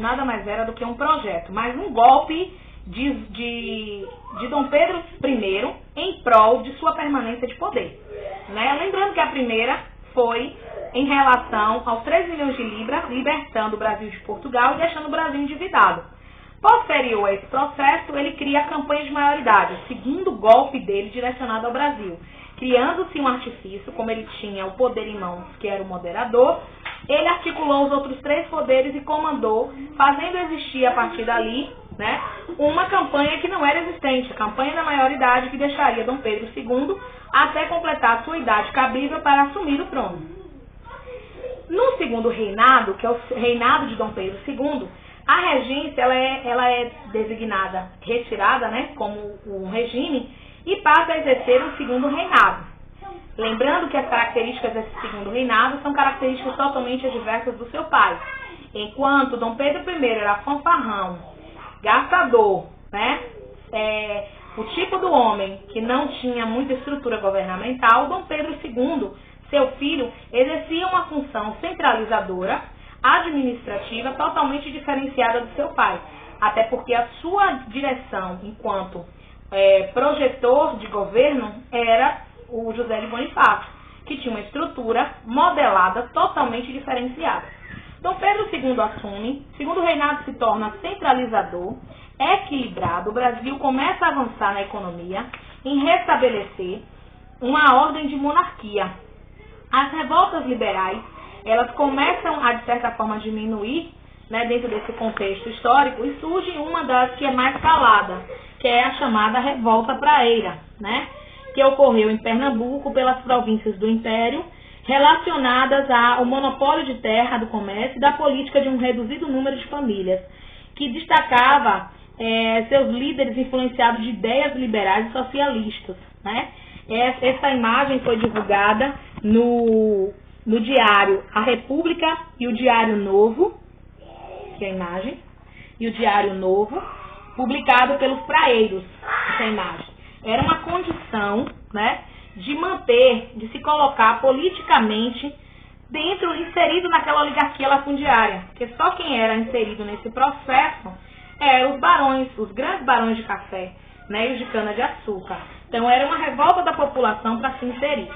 nada mais era do que um projeto, mas um golpe de Dom Pedro I em prol de sua permanência de poder. Né? Lembrando que a primeira foi em relação aos 3 milhões de libras, libertando o Brasil de Portugal e deixando o Brasil endividado. Posterior a esse processo, ele cria a campanha de maioridade, o segundo golpe dele direcionado ao Brasil. Criando-se um artifício, como ele tinha o poder em mãos, que era o moderador, ele articulou os outros 3 poderes e comandou, fazendo existir a partir dali, né, uma campanha que não era existente, a campanha da maioridade que deixaria Dom Pedro II até completar sua idade cabível para assumir o trono. No segundo reinado, que é o reinado de Dom Pedro II, a regência ela é designada, retirada, né, como um regime, e passa a exercer um segundo reinado. Lembrando que as características desse segundo reinado são características totalmente adversas do seu pai. Enquanto Dom Pedro I era fanfarrão, gastador, né, o tipo do homem que não tinha muita estrutura governamental, Dom Pedro II, seu filho, exercia uma função centralizadora, administrativa, totalmente diferenciada do seu pai. Até porque a sua direção enquanto projetor de governo era o José de Bonifácio, que tinha uma estrutura modelada totalmente diferenciada. Dom Pedro II assume, segundo reinado se torna centralizador, equilibrado, o Brasil começa a avançar na economia, em restabelecer uma ordem de monarquia. As revoltas liberais, elas começam a, de certa forma, diminuir, né, dentro desse contexto histórico, e surge uma das que é mais falada, que é a chamada Revolta Praeira, né, que ocorreu em Pernambuco pelas províncias do Império, relacionadas ao monopólio de terra, do comércio e da política de um reduzido número de famílias, que destacava seus líderes influenciados de ideias liberais e socialistas. Né? Essa imagem foi divulgada no diário A República e o Diário Novo, que é a imagem, e o Diário Novo, publicado pelos praeiros, essa imagem. Era uma condição, né, de manter, de se colocar politicamente inserido naquela oligarquia latifundiária, porque só quem era inserido nesse processo eram os barões, os grandes barões de café, né, e os de cana-de-açúcar. Então era uma revolta da população para se inserir.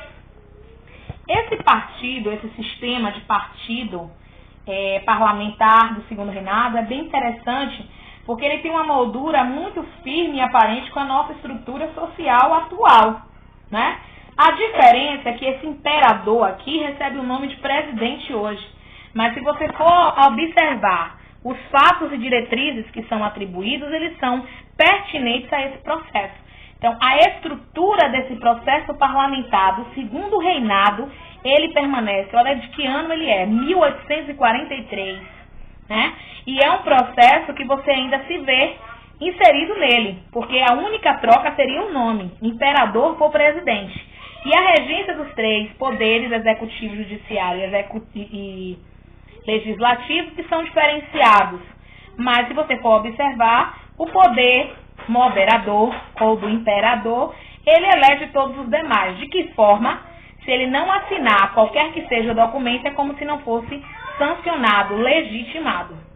Esse partido, esse sistema de partido parlamentar do segundo reinado é bem interessante, porque ele tem uma moldura muito firme e aparente com a nossa estrutura social atual, né? A diferença é que esse imperador aqui recebe o nome de presidente hoje, mas se você for observar os fatos e diretrizes que são atribuídos, eles são pertinentes a esse processo. Então, a estrutura desse processo parlamentar do segundo reinado, ele permanece, olha de que ano ele é, 1843, né? E é um processo que você ainda se vê inserido nele, porque a única troca seria o nome, imperador por presidente. E a regência dos 3 poderes, executivo, judiciário e legislativo, que são diferenciados. Mas se você for observar, o poder moderador ou do imperador, ele elege todos os demais. De que forma? Se ele não assinar qualquer que seja o documento, é como se não fosse sancionado, legitimado.